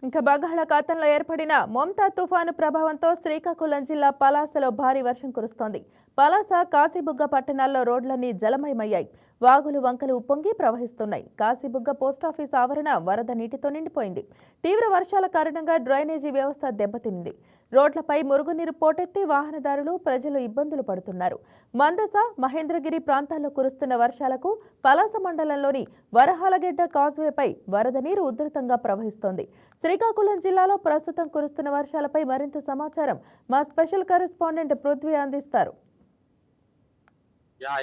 ఇంకా బంగాళాఖాతంలో ఏర్పడిన మోంతా తుఫాను ప్రభావంతో శ్రీకాకుళం జిల్లా పలాసలో భారీ వర్షం కురుస్తోంది. పలాస, కాశీబుగ్గ పట్టణాల్లో రోడ్లన్నీ జలమయమయ్యాయి. వాగులు, వంకలు ఉప్పొంగి ప్రవహిస్తున్నాయి. కాశీబుగ్గ పోస్టాఫీస్ ఆవరణ వరద నీటితో నిండిపోయింది. తీవ్ర వర్షాల కారణంగా డ్రైనేజీ వ్యవస్థ దెబ్బతింది. రోడ్లపై మురుగునీరు పోటెత్తి వాహనదారులు, ప్రజలు ఇబ్బందులు పడుతున్నారు. మందస, మహేంద్రగిరి ప్రాంతాల్లో కురుస్తున్న వర్షాలకు పలాస మండలంలోని వరహాలగెడ్డ కాజ్వేపై వరద నీరు ఉధృతంగా ప్రవహిస్తోంది. శ్రీకాకుళం జిల్లాలో ప్రస్తుతం కురుస్తున్న వర్షాలపై మరింత సమాచారం మా స్పెషల్ కరెస్పాండెంట్ పృథ్వీ అందిస్తారు.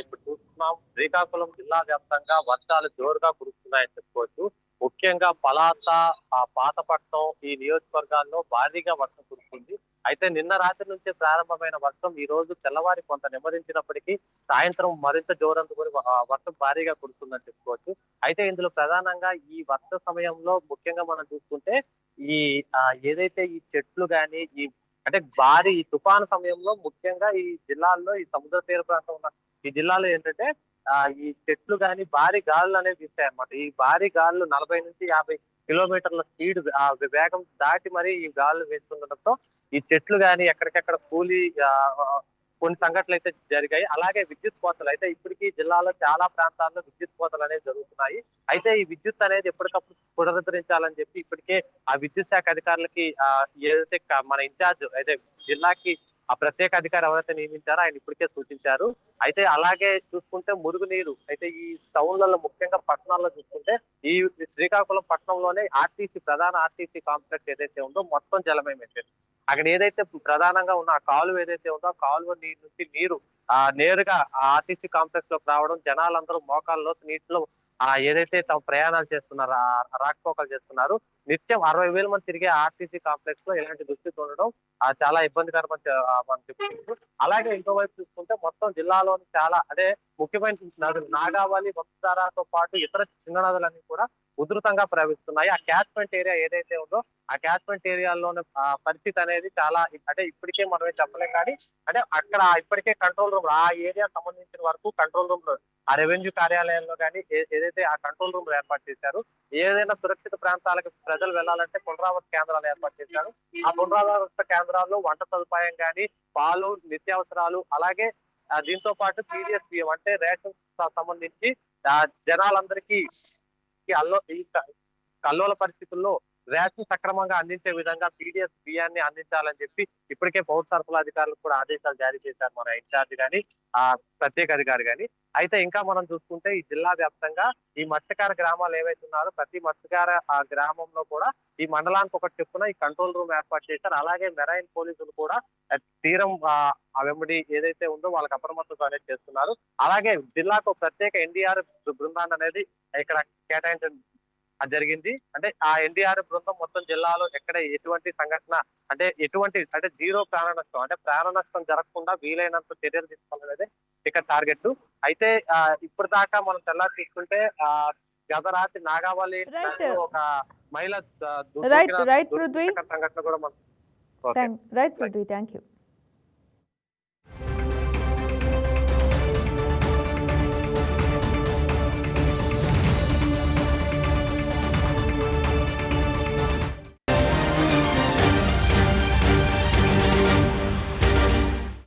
ఇప్పుడు చూస్తున్నాం, శ్రీకాకుళం జిల్లా వ్యాప్తంగా వర్షాలు జోరుగా కురుస్తున్నాయని చెప్పుకోవచ్చు. ముఖ్యంగా పలాస, పాతపట్నం ఈ నియోజకవర్గాల్లో భారీగా వర్షం కురుస్తుంది. అయితే నిన్న రాత్రి నుంచే ప్రారంభమైన వర్షం ఈ రోజు తెల్లవారి కొంత నెమ్మదించినప్పటికీ సాయంత్రం మరింత జోరందుకుని వర్షం భారీగా కురుస్తుందని చెప్పుకోవచ్చు. అయితే ఇందులో ప్రధానంగా ఈ వర్ష సమయంలో ముఖ్యంగా మనం చూసుకుంటే ఈ ఏదైతే ఈ చెట్లు గాని అంటే భారీ ఈ తుఫాను సమయంలో ముఖ్యంగా ఈ జిల్లాల్లో ఈ సముద్ర తీర ప్రాంతం ఉన్న ఈ జిల్లాలో ఏంటంటే ఈ చెట్లు గాని భారీ గాలులు అనేవి వీస్తాయన్నమాట. ఈ భారీ గాలులు 40 నుంచి 50 కిలోమీటర్ల స్పీడ్ వేగం దాటి మరి ఈ గాలులు వీస్తుండటంతో ఈ చెట్లు గాని ఎక్కడికెక్కడ కూలి కొన్ని సంఘటనలు అయితే జరిగాయి. అలాగే విద్యుత్ కోతలు అయితే ఇప్పటికీ జిల్లాలో చాలా ప్రాంతాల్లో విద్యుత్ కోతలు అనేవి జరుగుతున్నాయి. అయితే ఈ విద్యుత్ అనేది ఎప్పటికప్పుడు పునరుద్ధరించాలని చెప్పి ఇప్పటికే ఆ విద్యుత్ శాఖ అధికారులకి ఏదైతే మన ఇన్ఛార్జ్ అయితే జిల్లాకి ఆ ప్రత్యేక అధికారి ఎవరైతే నియమించారో ఆయన ఇప్పటికే సూచించారు. అయితే అలాగే చూసుకుంటే మురుగునీరు అయితే ఈ టౌన్లలో ముఖ్యంగా పట్టణాల్లో చూసుకుంటే ఈ శ్రీకాకుళం పట్టణంలోనే ప్రధాన ఆర్టీసీ కాంప్లెక్స్ ఏదైతే ఉందో మొత్తం జలమయమైంది. అక్కడ ఏదైతే ప్రధానంగా ఉన్న ఆ కాలువ ఏదైతే ఉందో ఆ కాలువ నీరు నుంచి నీరు నేరుగా ఆర్టీసీ కాంప్లెక్స్ లోకి రావడం, జనాలందరూ మోకాళ్ళలో నీటిలో ఏదైతే తమ ప్రయాణాలు చేస్తున్నారో రాకపోకలు చేస్తున్నారు. నిత్యం 60,000 మంది తిరిగే ఆర్టీసీ కాంప్లెక్స్ లో ఇలాంటి దుస్థితి ఉండడం చాలా ఇబ్బందికరమని మనం చెప్పుకోవచ్చు. అలాగే ఇంకోవైపు చూసుకుంటే మొత్తం జిల్లాలోని చాలా అంటే ముఖ్యమైన నదులు నాగావళి, వంశధారతో పాటు ఇతర చిన్న నదులన్నీ కూడా ఉధృతంగా ప్రవహిస్తున్నాయి. ఆ క్యాచ్మెంట్ ఏరియా ఏదైతే ఉందో ఆ క్యాచ్మెంట్ ఏరియాలోని పరిస్థితి అనేది చాలా అంటే ఇప్పటికే మనమే చెప్పలేం. కానీ అంటే అక్కడ ఇప్పటికే కంట్రోల్ రూమ్ ఆ ఏరియా సంబంధించిన వరకు కంట్రోల్ రూమ్ లో ఆ రెవెన్యూ కార్యాలయంలో కానీ ఏదైతే ఆ కంట్రోల్ రూమ్ ఏర్పాటు చేశారు, ఏదైనా సురక్షిత ప్రాంతాలకు ప్రజలు వెళ్లాలంటే పునరావాస కేంద్రాలు ఏర్పాటు చేశారు. ఆ పునరావాస కేంద్రాల్లో వంట సదుపాయం కానీ, పాలు, నిత్యావసరాలు, అలాగే దీంతో పాటు పీడిఎస్ బియ్యం అంటే రేషన్ సంబంధించి జనాలందరికీ కల్లోల పరిస్థితుల్లో రేషన్ సక్రమంగా అందించే విధంగా పీడిఎస్ బియ్యాన్ని అందించాలని చెప్పి ఇప్పటికే పౌర సరఫరా అధికారులకు కూడా ఆదేశాలు జారీ చేశారు మన ఇన్ఛార్జ్ గాని, ప్రత్యేక అధికారి గాని. అయితే ఇంకా మనం చూసుకుంటే ఈ జిల్లా వ్యాప్తంగా ఈ మత్స్యకార గ్రామాలు ఏవైతే ఉన్నారో ప్రతి మత్స్యకార గ్రామంలో కూడా ఈ మండలానికి ఒకటి చెప్పున ఈ కంట్రోల్ రూమ్ ఏర్పాటు చేశారు. అలాగే మెరైన్ పోలీసులు కూడా తీరం వెంబడి ఏదైతే ఉందో వాళ్ళకి అప్రమత్తత అనేది చేస్తున్నారు. అలాగే జిల్లాకు ప్రత్యేక ఎన్డీఆర్ఎఫ్ బృందాన్ని అనేది ఇక్కడ కేటాయించడం జరిగింది. అంటే ఆ ఎన్డీఆర్ఎఫ్ బృందం మొత్తం జిల్లాలో ఎక్కడ ఎటువంటి సంఘటన అంటే జీరో ప్రాణ నష్టం అంటే ప్రాణ నష్టం జరగకుండా వీలైనంత చర్యలు తీసుకోవాలనేది ఇక్కడ టార్గెట్. అయితే ఇప్పుడు దాకా మనం తెల్లారి తీసుకుంటే గత రాత్రి నాగావళి ఒక మహిళ సంఘటన కూడా మనం